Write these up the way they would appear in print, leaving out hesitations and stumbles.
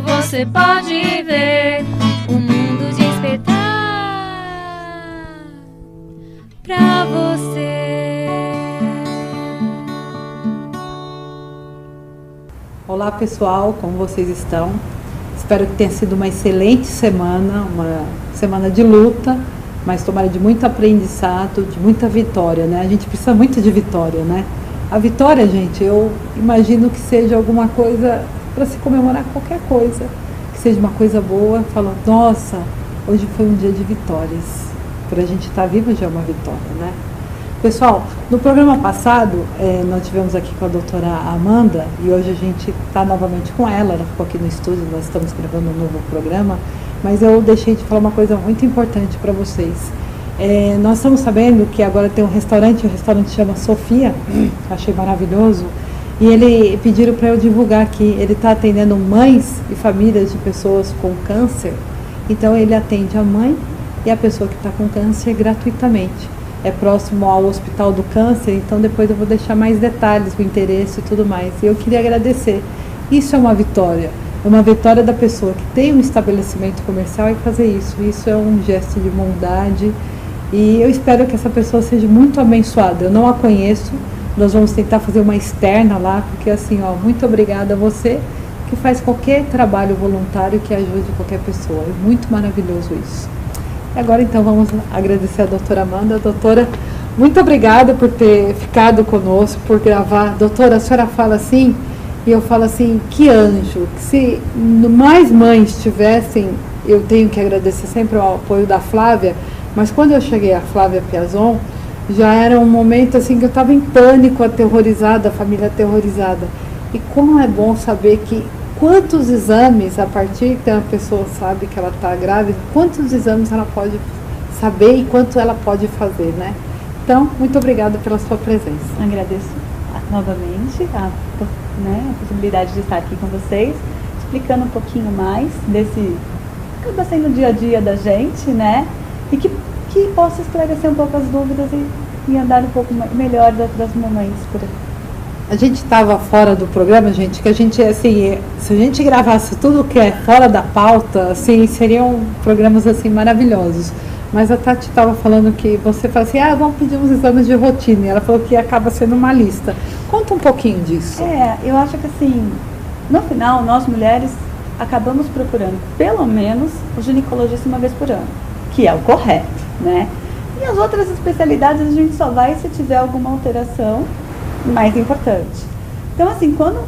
mundo você pode ver, um mundo despertar pra você. Olá pessoal, como vocês estão? Espero que tenha sido uma excelente semana, uma semana de luta, mas tomara de muito aprendizado, de muita vitória, né? A gente precisa muito de vitória, né? A vitória, gente, eu imagino que seja alguma coisa para se comemorar qualquer coisa, que seja uma coisa boa, falar, nossa, hoje foi um dia de vitórias. Para a gente estar vivo já é uma vitória, né? Pessoal, no programa passado, nós tivemos aqui com a doutora Amanda, e hoje a gente está novamente com ela ficou aqui no estúdio, nós estamos gravando um novo programa, mas eu deixei de falar uma coisa muito importante para vocês. Nós estamos sabendo que agora tem um restaurante, o restaurante chama Sofia, achei maravilhoso, e ele pediram para eu divulgar aqui, ele está atendendo mães e famílias de pessoas com câncer, então ele atende a mãe e a pessoa que está com câncer gratuitamente. É próximo ao Hospital do Câncer, então depois eu vou deixar mais detalhes, o endereço e tudo mais. E eu queria agradecer. Isso é uma vitória da pessoa que tem um estabelecimento comercial e fazer isso. Isso é um gesto de bondade. E eu espero que essa pessoa seja muito abençoada. Eu não a conheço, nós vamos tentar fazer uma externa lá, porque assim, ó, muito obrigada a você que faz qualquer trabalho voluntário que ajude qualquer pessoa. É muito maravilhoso isso. E agora então vamos agradecer a doutora Amanda. Doutora, muito obrigada por ter ficado conosco, por gravar. Doutora, a senhora fala assim, e eu falo assim, que anjo, que se mais mães tivessem, eu tenho que agradecer sempre o apoio da Flávia, mas quando eu cheguei a Flávia Piazon, já era um momento assim que eu estava em pânico, aterrorizada, a família aterrorizada. E como é bom saber que quantos exames, a partir que a pessoa sabe que ela está grávida, quantos exames ela pode saber e quanto ela pode fazer, né? Então, muito obrigada pela sua presença. Agradeço novamente a possibilidade de estar aqui com vocês, explicando um pouquinho mais desse, acaba sendo o dia a dia da gente, né? E que possa esclarecer um pouco as dúvidas e andar um pouco melhor das mamães por aí. A gente estava fora do programa, gente, que a gente, assim, se a gente gravasse tudo que é fora da pauta, assim, seriam programas, assim, maravilhosos. Mas a Tati estava falando que você fala assim, vamos pedir uns exames de rotina, e ela falou que acaba sendo uma lista. Conta um pouquinho disso. Eu acho que, assim, no final, nós mulheres acabamos procurando, pelo menos, o ginecologista uma vez por ano, que é o correto, né? E as outras especialidades a gente só vai se tiver alguma alteração mais importante. Então, assim, quando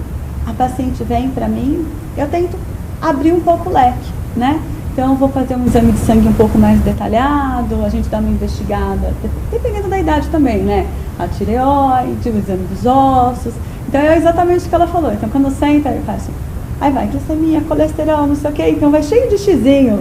a paciente vem para mim, eu tento abrir um pouco o leque, né? Então, eu vou fazer um exame de sangue um pouco mais detalhado, a gente dá uma investigada, dependendo da idade também, né? A tireoide, o exame dos ossos. Então, é exatamente o que ela falou. Então, quando senta, eu faço, aí vai, glicemia, colesterol, não sei o quê. Então, vai cheio de xizinho,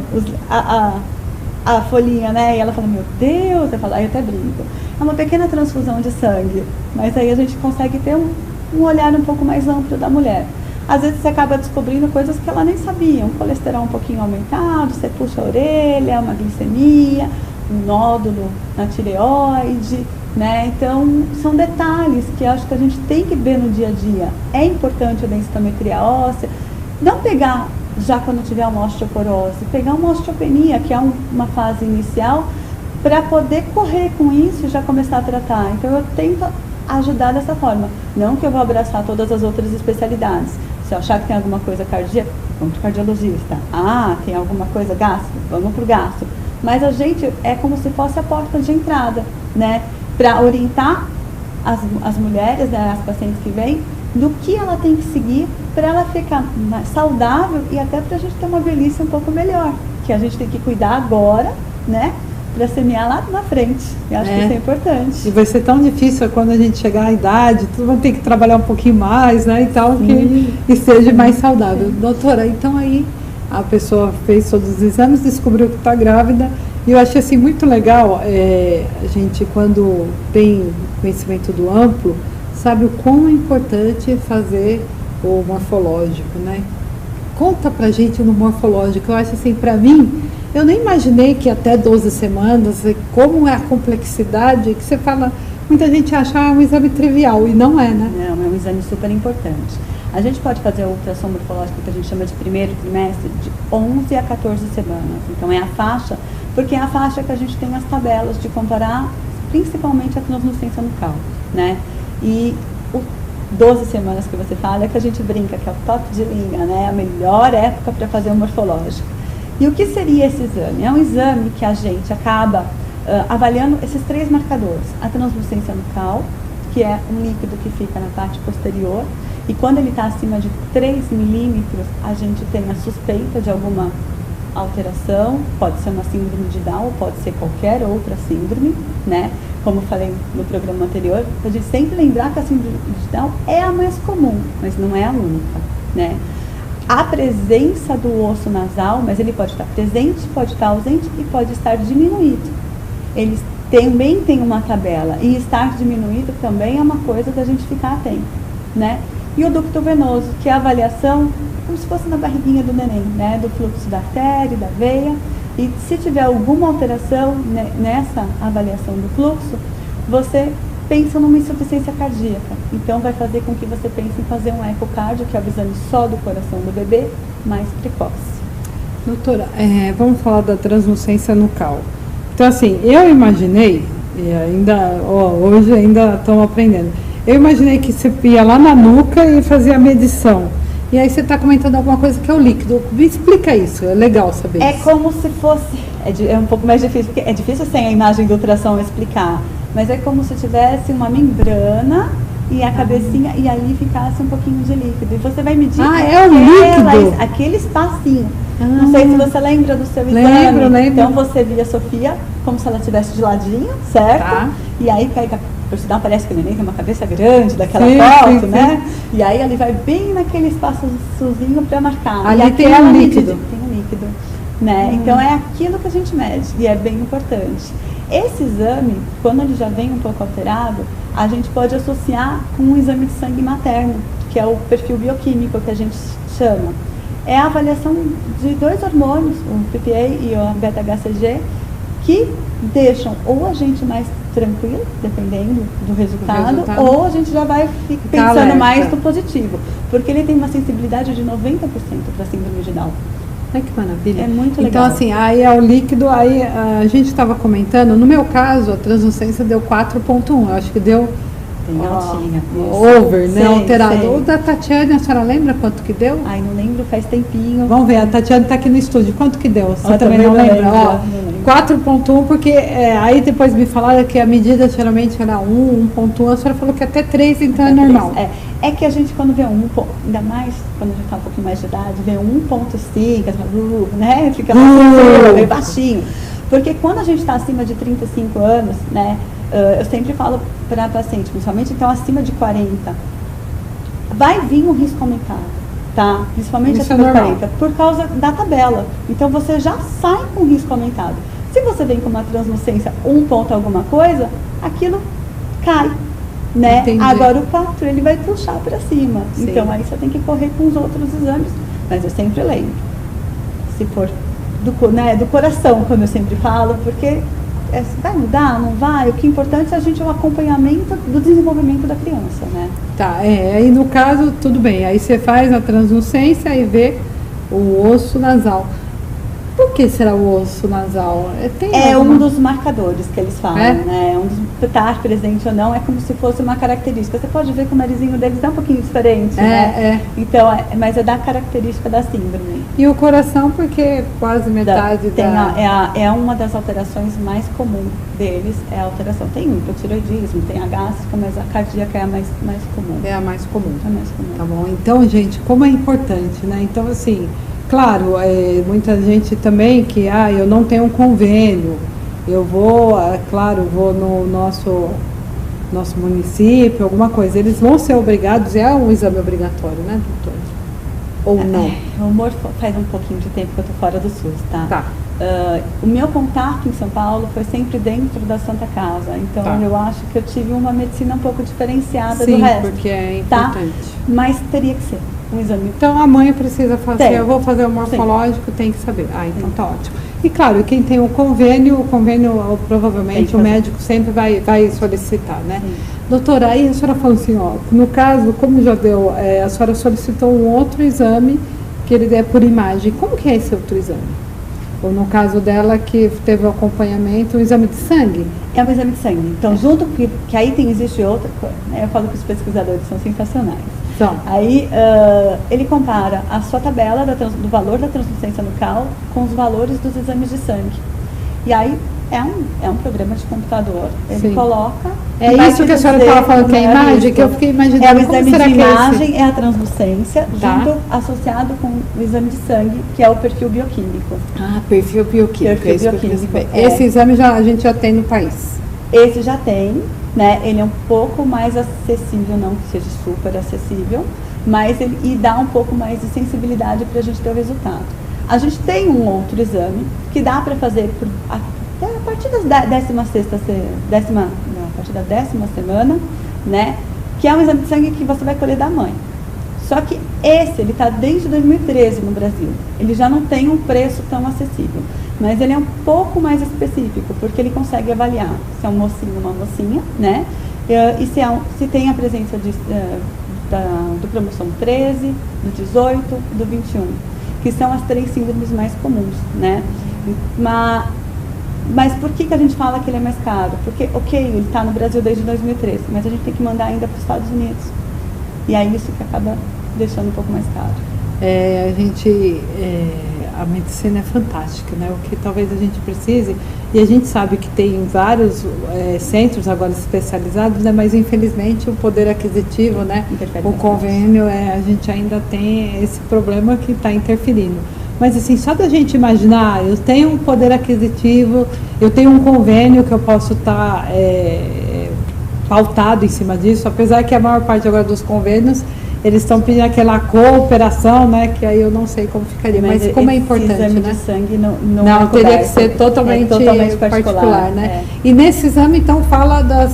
a folhinha, né? E ela fala, meu Deus, aí eu até brinco. É uma pequena transfusão de sangue, mas aí a gente consegue ter um olhar um pouco mais amplo da mulher. Às vezes você acaba descobrindo coisas que ela nem sabia, um colesterol um pouquinho aumentado, você puxa a orelha, uma glicemia, um nódulo na tireoide, né? Então, são detalhes que eu acho que a gente tem que ver no dia a dia. É importante a densitometria óssea, não pegar já quando tiver uma osteoporose, pegar uma osteopenia, que é uma fase inicial, para poder correr com isso e já começar a tratar. Então eu tento ajudar dessa forma. Não que eu vou abraçar todas as outras especialidades. Se eu achar que tem alguma coisa cardíaca, vamos para o cardiologista. Tem alguma coisa gastro, vamos para o gastro. Mas a gente é como se fosse a porta de entrada, né? Para orientar as mulheres, né, as pacientes que vêm, do que ela tem que seguir para ela ficar mais saudável e até para a gente ter uma velhice um pouco melhor, que a gente tem que cuidar agora, né, para semear lá na frente. Eu acho que isso é importante. E vai ser tão difícil quando a gente chegar à idade, tudo vai ter que trabalhar um pouquinho mais, né, e tal, que seja mais saudável. Sim. Doutora, então aí a pessoa fez todos os exames, descobriu que está grávida, e eu achei assim muito legal, a gente quando tem conhecimento do amplo, sabe o quão é importante fazer o morfológico, né? Conta pra gente no morfológico. Eu acho assim, pra mim, eu nem imaginei que até 12 semanas, como é a complexidade, que você fala, muita gente acha um exame trivial, e não é, né? Não, é um exame super importante. A gente pode fazer a ultrassom morfológica, que a gente chama de primeiro trimestre, de 11 a 14 semanas. Então, é a faixa, porque é a faixa que a gente tem as tabelas de comparar, principalmente a translucência nucal, né? E 12 semanas que você fala é que a gente brinca, que é o top de linha, né? A melhor época para fazer o morfológico. E o que seria esse exame? É um exame que a gente acaba avaliando esses 3 marcadores. A translucência nucal, que é um líquido que fica na parte posterior, e quando ele está acima de 3 milímetros, a gente tem a suspeita de alguma alteração, pode ser uma síndrome de Down, pode ser qualquer outra síndrome, né? Como falei no programa anterior, a gente sempre lembrar que a síndrome de Down é a mais comum, mas não é a única, né? A presença do osso nasal, mas ele pode estar presente, pode estar ausente e pode estar diminuído. Eles também têm uma tabela, e estar diminuído também é uma coisa da gente ficar atento, né? E o ducto venoso, que é a avaliação como se fosse na barriguinha do neném, né? Do fluxo da artéria, da veia. E se tiver alguma alteração nessa avaliação do fluxo, você pensa numa insuficiência cardíaca. Então, vai fazer com que você pense em fazer um ecocardio, que é o exame só do coração do bebê, mais precoce. Doutora, vamos falar da translucência nucal. Então, assim, eu imaginei, e ainda, hoje ainda estamos aprendendo, eu imaginei que você ia lá na nuca e fazia a medição. E aí você está comentando alguma coisa que é o líquido. Me explica isso, é legal saber É isso. como se fosse, é um pouco mais difícil, porque é difícil sem a imagem do ultrassom explicar, mas é como se tivesse uma membrana e a cabecinha, e ali ficasse um pouquinho de líquido. E você vai medir é o líquido? aquele espacinho. Não sei se você lembra do seu exame. Lembro. Então você via a Sofia como se ela estivesse de ladinho, certo? Tá. E aí pega, por sinal parece que o neném tem uma cabeça grande daquela Sim, foto, sim, né? E aí ele vai bem naquele espaçozinho para marcar. Ali e tem aquela um líquido. Tem um líquido, né? Então é aquilo que a gente mede e é bem importante. Esse exame, quando ele já vem um pouco alterado, a gente pode associar com um exame de sangue materno, que é o perfil bioquímico que a gente chama. É a avaliação de 2 hormônios, o PPA e o beta-HCG, que deixam ou a gente mais tranquilo, dependendo do resultado, ou a gente já vai pensando mais no positivo, porque ele tem uma sensibilidade de 90% para síndrome de Down. Ai, que maravilha. É muito legal. Então, assim, aí é o líquido, aí a gente estava comentando, no meu caso, a translucência deu 4.1, eu acho que deu altinha, over, né, alterado. Sei. O da Tatiane, a senhora lembra quanto que deu? Ai, não lembro, faz tempinho. Vamos ver, a Tatiane está aqui no estúdio, quanto que deu? Você também não lembra? 4.1, porque aí depois me falaram que a medida geralmente era 1.1, a senhora falou que até 3, então é normal. É que a gente quando vê ainda mais quando a gente está um pouquinho mais de idade, vê 1.5, né? Fica bem baixinho. Porque quando a gente está acima de 35 anos, né? Eu sempre falo para paciente, principalmente então acima de 40, vai vir um risco aumentado, tá? Principalmente acima de 40, por causa da tabela. Então você já sai com risco aumentado. Se você vem com uma translucência 1 ponto alguma coisa, aquilo cai, né? Entendi. Agora o 4 ele vai puxar para cima. Sim. Então aí você tem que correr com os outros exames. Mas eu sempre lembro, se for do coração, como eu sempre falo, porque vai mudar, não vai? O que é importante é a gente o acompanhamento do desenvolvimento da criança, né? Tá, aí no caso, tudo bem, aí você faz a translucência e vê o osso nasal. Por que será o osso nasal? Um dos marcadores que eles falam, né? Estar presente ou não é como se fosse uma característica. Você pode ver que o narizinho deles é um pouquinho diferente, né? Então, mas é da característica da síndrome. E o coração, porque quase metade é uma das alterações mais comuns deles, é a alteração. Tem o hipotireoidismo, tem a gástrica, mas a cardíaca é a mais comum. É a mais comum. É a mais comum. Tá bom. Então, gente, como é importante, né? Então, assim, claro, muita gente também que, eu não tenho um convênio, eu vou, vou no nosso município, alguma coisa, eles vão ser obrigados, é um exame obrigatório, né, doutor? Ou não? O humor faz um pouquinho de tempo que eu tô fora do SUS, tá? Tá. O meu contato em São Paulo foi sempre dentro da Santa Casa, então eu acho que eu tive uma medicina um pouco diferenciada do resto. Sim, porque é importante. Mas teria que ser um exame. Então a mãe precisa fazer, eu vou fazer o morfológico, Sim. tem que saber. Então tá ótimo. E claro, quem tem o convênio provavelmente o médico sempre vai solicitar, né? Sim. Doutora, aí a senhora falou assim, ó, no caso, como já deu, a senhora solicitou um outro exame, que ele é por imagem. Como que é esse outro exame? Ou no caso dela, que teve o acompanhamento, um exame de sangue? É um exame de sangue. Então, junto que aí existe outra coisa, né? Eu falo que os pesquisadores são sensacionais. Então, Aí ele compara a sua tabela do valor da translucência nucal com os valores dos exames de sangue. E aí é um programa de computador. Ele Sim. coloca. é vai isso te que a senhora dizer estava falando, que é a como é imagem, isso. que eu fiquei É imaginando o como exame será de que é esse? imagem, é a translucência, Tá. junto associado com o exame de sangue, que é o perfil bioquímico. Ah, perfil bioquímico. Perfil é isso que eu queria bioquímico, saber. é. Esse exame a gente já tem no país. Esse já tem, né? Ele é um pouco mais acessível, não que seja super acessível, mas e dá um pouco mais de sensibilidade para a gente ter o resultado. A gente tem um outro exame que dá para fazer até a partir da 10ª semana, né? Que é um exame de sangue que você vai colher da mãe. Só que ele está desde 2013 no Brasil. Ele já não tem um preço tão acessível, mas ele é um pouco mais específico, porque ele consegue avaliar se é um mocinho ou uma mocinha, né? E se tem a presença do cromossomo 13, do 18, do 21, que são as 3 síndromes mais comuns, né? Mas por que a gente fala que ele é mais caro? Porque, ele está no Brasil desde 2013, mas a gente tem que mandar ainda para os Estados Unidos. E é isso que acaba deixando um pouco mais caro. A medicina é fantástica, né? O que talvez a gente precise, e a gente sabe que tem vários centros agora especializados, né? Mas infelizmente o poder aquisitivo, né? O convênio, a gente ainda tem esse problema que está interferindo. Mas assim, só da gente imaginar, eu tenho um poder aquisitivo, eu tenho um convênio que eu posso estar pautado em cima disso, apesar que a maior parte agora dos convênios, eles estão pedindo aquela cooperação, né, que aí eu não sei como ficaria, mas como é importante, exame né? de sangue não teria que ser totalmente particular, né? É. E nesse exame, então, fala das...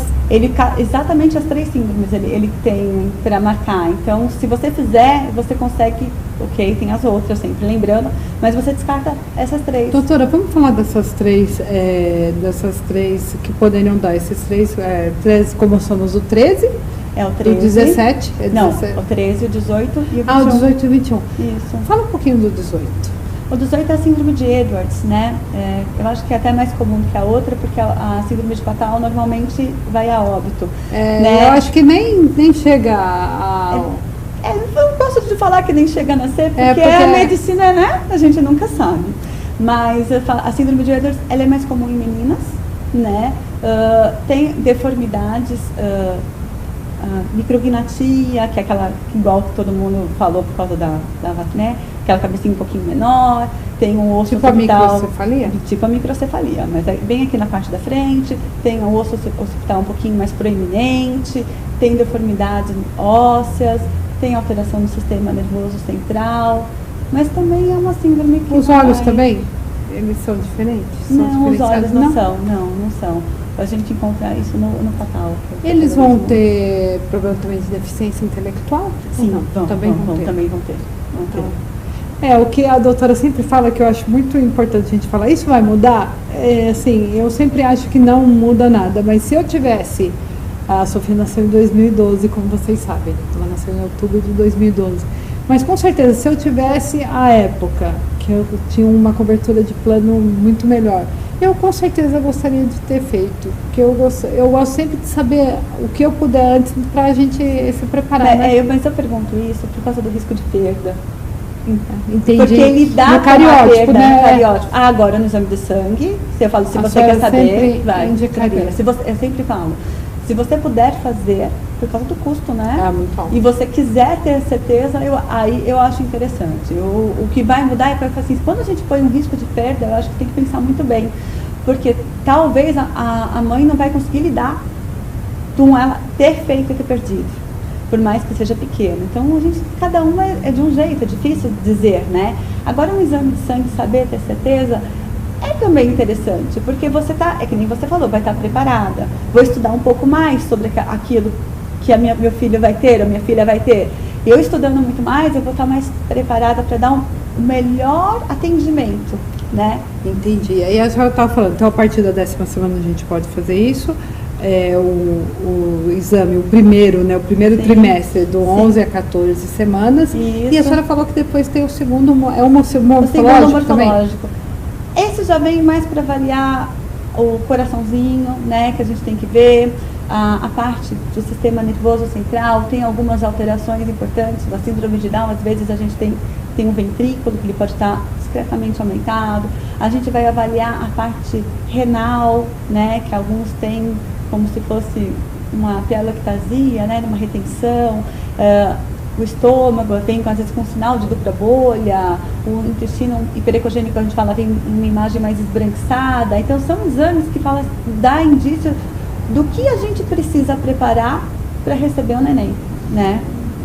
Exatamente as 3 síndromes ele tem para marcar. Então, se você fizer, você consegue, tem as outras, sempre lembrando, mas você descarta essas 3. Doutora, vamos falar dessas três que poderiam dar, esses 3 cromossomos, o 13... É o 13. O 17? Não, o 13, o 18 e o 21. Ah, o 18 e o 21. Isso. Fala um pouquinho do 18. O 18 é a síndrome de Edwards, né? Eu acho que é até mais comum que a outra, porque a síndrome de Patau normalmente vai a óbito. Né? Eu acho que nem chega a... eu gosto de falar que nem chega a nascer, porque a medicina, né? A gente nunca sabe. Mas a síndrome de Edwards, ela é mais comum em meninas, né? Tem deformidades... micrognatia, que é aquela que igual que todo mundo falou por causa da né? Aquela cabecinha um pouquinho menor, tem um osso tipo occipital, a microcefalia? Tipo a microcefalia, mas bem aqui na parte da frente, tem um osso occipital um pouquinho mais proeminente, tem deformidades ósseas, tem alteração no sistema nervoso central, mas também é uma síndrome que os olhos também? Eles são diferentes? Não, os olhos não são. A gente encontra isso no Patau. Eles vão ter problema também de deficiência intelectual? Sim, também vão ter. Então. O que a doutora sempre fala, que eu acho muito importante a gente falar, isso vai mudar? Assim, eu sempre acho que não muda nada, mas se eu tivesse... A Sofia nasceu em 2012, como vocês sabem. Ela nasceu em outubro de 2012. Mas com certeza, se eu tivesse a época que eu tinha uma cobertura de plano muito melhor, eu com certeza gostaria de ter feito. Porque eu gosto sempre de saber o que eu puder antes para a gente se preparar. Mas eu pergunto isso por causa do risco de perda. Entendi. Porque ele dá no cariótipo, perda, né? Cariótipo. Agora no exame de sangue, eu falo, se você quer saber, vai. Indicaria. Eu sempre falo, se você puder fazer, por causa do custo, né? Muito bom. E você quiser ter certeza, aí eu acho interessante. O que vai mudar é para assim, quando a gente põe um risco de perda, eu acho que tem que pensar muito bem. Porque talvez a mãe não vai conseguir lidar com ela ter feito e ter perdido, por mais que seja pequeno. Então, cada uma é de um jeito, é difícil dizer, né? Agora, um exame de sangue, saber, ter certeza, é também interessante, porque você é que nem você falou, vai estar preparada. Vou estudar um pouco mais sobre aquilo que meu filho vai ter, a minha filha vai ter. Eu estudando muito mais, eu vou estar mais preparada para dar o melhor atendimento, né? Entendi. Aí a senhora estava falando, então a partir da 10ª semana a gente pode fazer isso. O exame, o primeiro Sim. trimestre, do Sim. 11 a 14 semanas. Isso. E a senhora falou que depois tem o segundo, é o O segundo morfológico também? morfológico. Esse já vem mais para avaliar o coraçãozinho, né, que a gente tem que ver, a parte do sistema nervoso central, tem algumas alterações importantes, da síndrome de Down, às vezes a gente tem um ventrículo que ele pode estar discretamente aumentado, a gente vai avaliar a parte renal, né, que alguns têm como se fosse uma pieloctasia, né, uma retenção, o estômago vem às vezes com sinal de dupla bolha, o intestino hiperecogênico a gente fala vem uma imagem mais esbranquiçada, então são exames que dá indício do que a gente precisa preparar para receber o neném, né?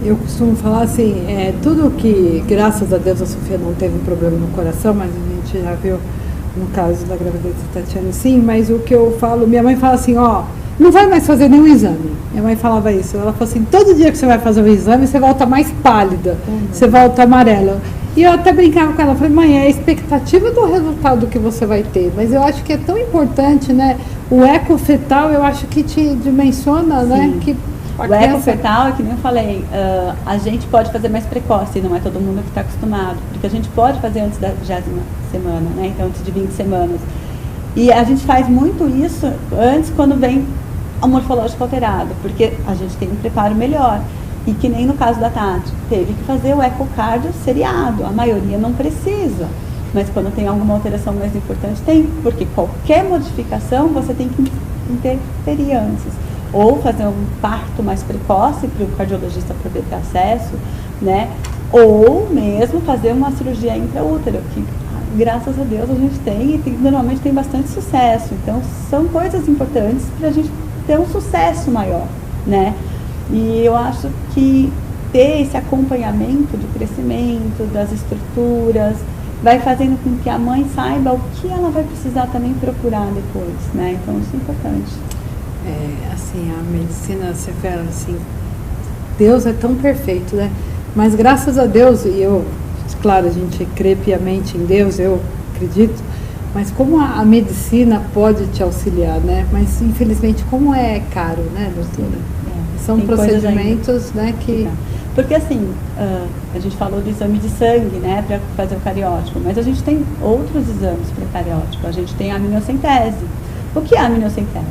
Eu costumo falar assim, tudo que, graças a Deus, a Sofia não teve problema no coração, mas a gente já viu no caso da gravidez da Tatiana, sim, mas o que eu falo, minha mãe fala assim, ó, não vai mais fazer nenhum exame. Minha mãe falava isso, ela falou assim, todo dia que você vai fazer o exame, você volta mais pálida, você volta amarela. E eu até brincava com ela, falei, mãe, é a expectativa do resultado que você vai ter, mas eu acho que é tão importante, né, o ecofetal, eu acho que te dimensiona, Sim. né, que o ecofetal, é que nem eu falei, a gente pode fazer mais precoce, não é todo mundo que está acostumado, porque a gente pode fazer antes da 20ª semana, né, então antes de 20 semanas. E a gente faz muito isso antes, quando vem o morfológico alterado, porque a gente tem um preparo melhor. E que nem no caso da Tati, teve que fazer o ecocardio seriado, a maioria não precisa. Mas quando tem alguma alteração mais importante, tem, porque qualquer modificação você tem que interferir antes. Ou fazer um parto mais precoce para o cardiologista poder ter acesso, né? Ou mesmo fazer uma cirurgia intraútero, que graças a Deus a gente tem e normalmente tem bastante sucesso. Então são coisas importantes para a gente ter um sucesso maior, né? E eu acho que ter esse acompanhamento do crescimento, das estruturas, vai fazendo com que a mãe saiba o que ela vai precisar também procurar depois, né? Então isso é importante. Assim, a medicina, você vê assim, Deus é tão perfeito, né? Mas graças a Deus, e eu, claro, a gente crê piamente em Deus, eu acredito, mas como a medicina pode te auxiliar, né? Mas infelizmente como é caro, né, doutora? São procedimentos, né, que... Porque assim, a gente falou do exame de sangue, né, para fazer o cariótipo, mas a gente tem outros exames para cariótipo. A gente tem a aminocentese. O que é a aminocentese?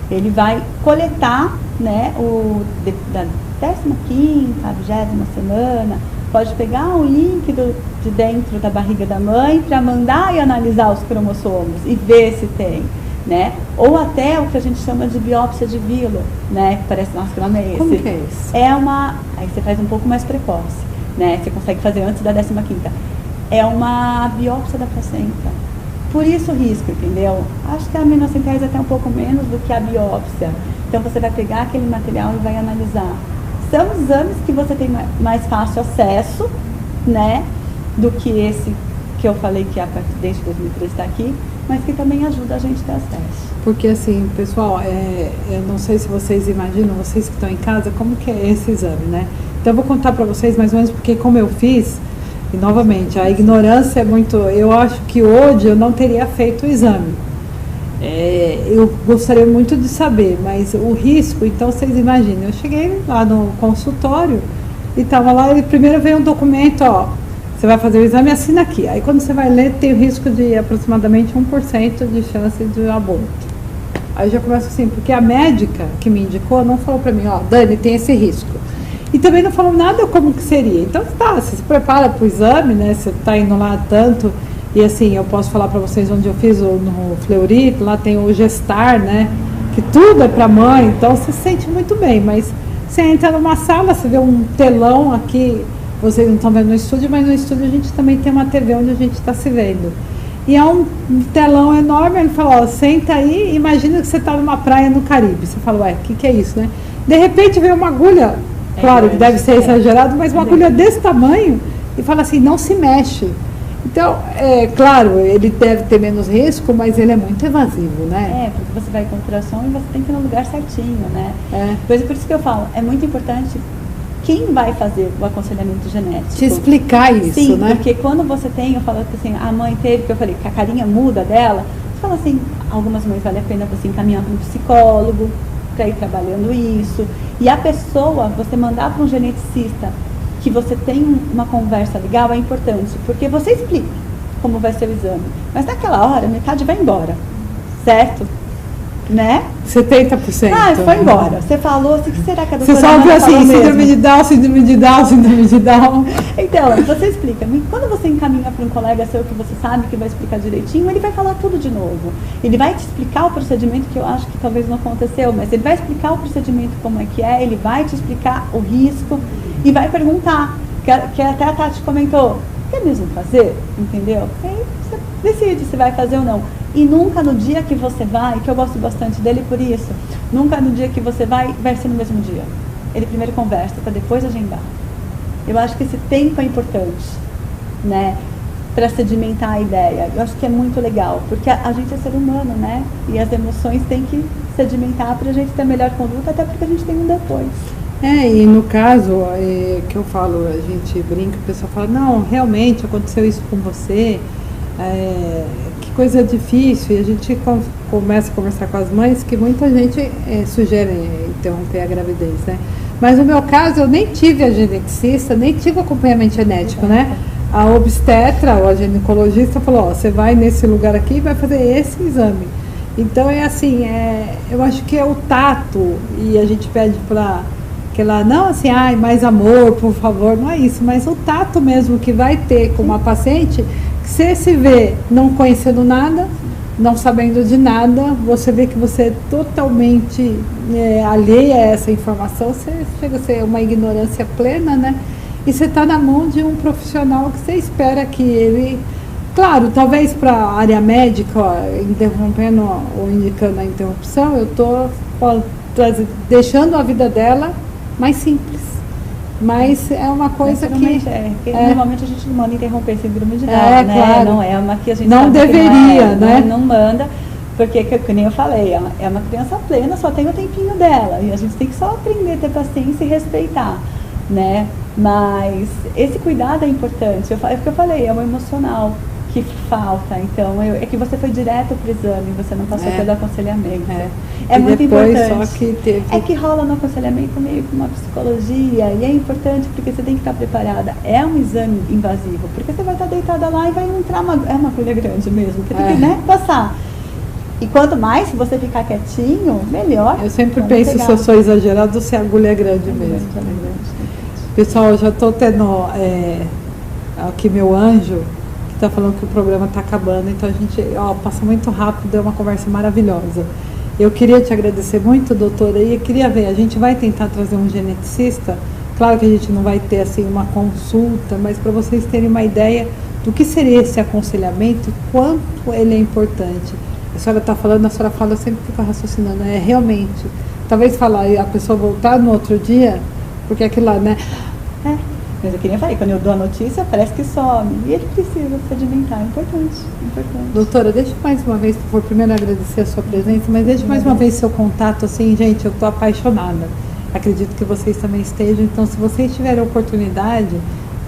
Ele vai coletar, né, da 15ª, 20ª semana, pode pegar um líquido de dentro da barriga da mãe para mandar e analisar os cromossomos e ver se tem, né? Ou até o que a gente chama de biópsia de Vilo, né? Que parece, nossa, que nome é esse? Como que é isso? Aí você faz um pouco mais precoce, né? Você consegue fazer antes da 15ª. É uma biópsia da placenta. Por isso o risco, entendeu? Acho que a aminocentese é até um pouco menos do que a biópsia. Então você vai pegar aquele material e vai analisar. São exames que você tem mais fácil acesso, né? Do que esse que eu falei que desde 2013 está aqui, mas que também ajuda a gente a ter acesso. Porque assim, pessoal, eu não sei se vocês imaginam, vocês que estão em casa, como que é esse exame, né? Então eu vou contar para vocês mais ou menos porque como eu fiz, e novamente, a ignorância é muito... Eu acho que hoje eu não teria feito o exame. Eu gostaria muito de saber, mas o risco, então vocês imaginem, eu cheguei lá no consultório e estava lá, e primeiro veio um documento, ó, você vai fazer o exame, assina aqui. Aí quando você vai ler, tem o risco de aproximadamente 1% de chance de aborto. Aí eu já começo assim, porque a médica que me indicou não falou para mim, ó, Dani, tem esse risco. E também não falou nada como que seria. Então, você se prepara para o exame, né? Você está indo lá tanto. E assim, eu posso falar para vocês onde eu fiz no Fleury, lá tem o Gestar, né? Que tudo é para mãe, então você se sente muito bem. Mas você entra numa sala, você vê um telão aqui, vocês não estão vendo no estúdio, mas no estúdio a gente também tem uma TV onde a gente está se vendo. E é um telão enorme, ele falou, ó, senta aí, imagina que você está numa praia no Caribe. Você fala, ué, o que é isso, né? De repente vem uma agulha, claro que deve ser exagerado, mas uma agulha desse tamanho, e fala assim, não se mexe. Então, claro, ele deve ter menos risco, mas ele é muito evasivo, né? Porque você vai com ultrassom e você tem que ir no lugar certinho, né? Por isso que eu falo, é muito importante quem vai fazer o aconselhamento genético. Te explicar isso, sim, né? Porque quando você tem, eu falo assim, a mãe teve, que eu falei, que a carinha muda dela, você fala assim, algumas mães vale a pena você encaminhar para um psicólogo, para ir trabalhando isso. E a pessoa, você mandar para um geneticista, que você tem uma conversa legal, é importante, porque você explica como vai ser o exame. Mas naquela hora, metade vai embora, certo? Né? 70%. Ah, foi embora. Você falou assim, o que será que a doutora Você só ouviu Amanda assim, falou síndrome mesmo? de Down, síndrome de Down, síndrome de Down. Então, você explica. Quando você encaminha para um colega seu que você sabe que vai explicar direitinho, ele vai falar tudo de novo. Ele vai te explicar o procedimento, que eu acho que talvez não aconteceu, mas ele vai explicar o procedimento como é que é, ele vai te explicar o risco e vai perguntar, que até a Tati comentou, quer mesmo fazer? Entendeu? Aí você decide se vai fazer ou não. E nunca no dia que você vai, que eu gosto bastante dele por isso, nunca no dia que você vai ser no mesmo dia. Ele primeiro conversa para depois agendar. Eu acho que esse tempo é importante, né? Para sedimentar a ideia. Eu acho que é muito legal, porque a gente é ser humano, né? E as emoções têm que sedimentar para a gente ter a melhor conduta, até porque a gente tem um depois. E no caso, que eu falo, a gente brinca, o pessoal fala, não, realmente aconteceu isso com você, que coisa difícil, e a gente começa a conversar com as mães, que muita gente sugere interromper a gravidez, né? Mas no meu caso, eu nem tive a geneticista, nem tive acompanhamento genético, né? A obstetra ou a ginecologista falou, ó, você vai nesse lugar aqui e vai fazer esse exame. Então é assim, eu acho que é o tato, e a gente pede para que ela, não assim, ai, mais amor, por favor, não é isso, mas o tato mesmo que vai ter com uma paciente, que você se vê não conhecendo nada, não sabendo de nada, você vê que você é totalmente alheia a essa informação, você chega a ser uma ignorância plena, né? E você está na mão de um profissional que você espera que ele, claro, talvez para a área médica, ó, interrompendo ou indicando a interrupção, eu estou deixando a vida dela mais simples. Mas é uma coisa que... Normalmente a gente não manda interromper síndrome de Down, né? Claro. Não é uma que a gente não deveria, né? Não manda, porque, que nem eu falei, é uma criança plena, só tem o tempinho dela. E a gente tem que só aprender a ter paciência e respeitar, né? Mas esse cuidado é importante. É o que eu falei, é o emocional que falta. Então, é que você foi direto para o exame, você não passou pelo aconselhamento. É muito importante. Só que teve... É que rola no aconselhamento meio com uma psicologia, e é importante porque você tem que estar preparada. É um exame invasivo, porque você vai estar deitada lá e vai entrar é uma agulha grande mesmo, que tem que, né, passar. E quanto mais se você ficar quietinho, melhor. Eu sempre penso, se eu sou exagerado, se a agulha é grande mesmo. Pessoal, eu já estou tendo aqui meu anjo, que está falando que o programa está acabando, então a gente passa muito rápido, é uma conversa maravilhosa. Eu queria te agradecer muito, doutora, e eu queria ver, a gente vai tentar trazer um geneticista, claro que a gente não vai ter assim uma consulta, mas para vocês terem uma ideia do que seria esse aconselhamento, quanto ele é importante. A senhora está falando, a senhora fala, eu sempre fico raciocinando, realmente, talvez falar e a pessoa voltar no outro dia, porque aquilo lá, né? Mas eu queria falar, quando eu dou a notícia, parece que some. E ele precisa sedimentar, é importante. Doutora, deixa mais uma vez, por favor, primeiro agradecer a sua presença, mas deixa mais uma vez seu contato, assim, gente, eu estou apaixonada. Acredito que vocês também estejam, então se vocês tiverem oportunidade,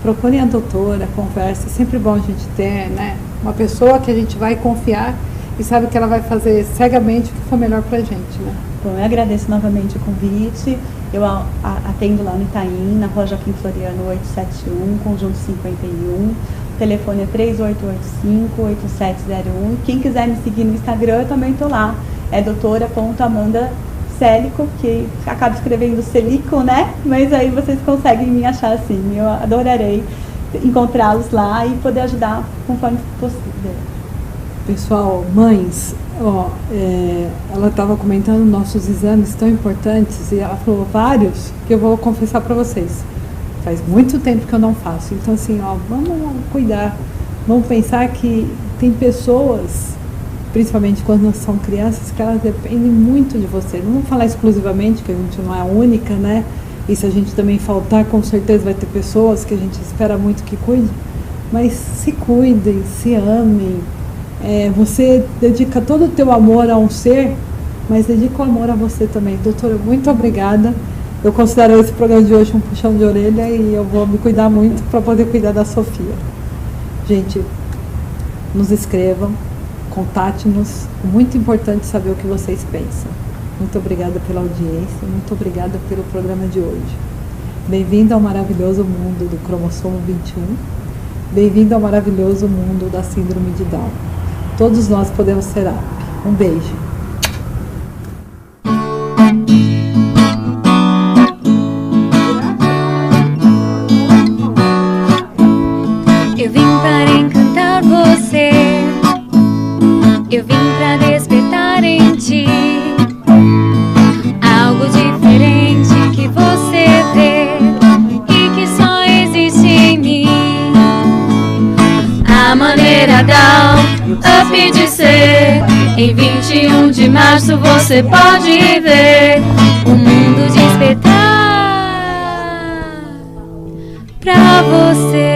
procurem a doutora, converse, é sempre bom a gente ter, né, uma pessoa que a gente vai confiar e sabe que ela vai fazer cegamente o que for melhor pra gente, né? Bom, eu agradeço novamente o convite. Eu atendo lá no Itaim, na Rua Joaquim Floriano 871, Conjunto 51. O telefone é 3885-8701. Quem quiser me seguir no Instagram, eu também estou lá. É doutora.amanda.celico, que acaba escrevendo Celico, né? Mas aí vocês conseguem me achar assim. Eu adorarei encontrá-los lá e poder ajudar conforme possível. Pessoal, mães, ela estava comentando nossos exames tão importantes e ela falou vários que eu vou confessar para vocês. Faz muito tempo que eu não faço. Então, assim, vamos cuidar. Vamos pensar que tem pessoas, principalmente quando são crianças, que elas dependem muito de você. Não vou falar exclusivamente, que a gente não é a única, né? E se a gente também faltar, com certeza vai ter pessoas que a gente espera muito que cuide. Mas se cuidem, se amem. Você dedica todo o teu amor a um ser, mas dedica o amor a você também. Doutora, muito obrigada. Eu considero esse programa de hoje um puxão de orelha e eu vou me cuidar muito para poder cuidar da Sofia. Gente, nos escrevam, contate-nos. Muito importante saber o que vocês pensam. Muito obrigada pela audiência, muito obrigada pelo programa de hoje. Bem-vindo ao maravilhoso mundo do cromossomo 21. Bem-vindo ao maravilhoso mundo da síndrome de Down. Todos nós podemos ser AP. Um beijo. Eu vim para encantar você, eu vim para despertar em ti algo diferente que você vê e que só existe em mim. A maneira Down, up de ser. Em 21 de março você pode ver o mundo despertar pra você.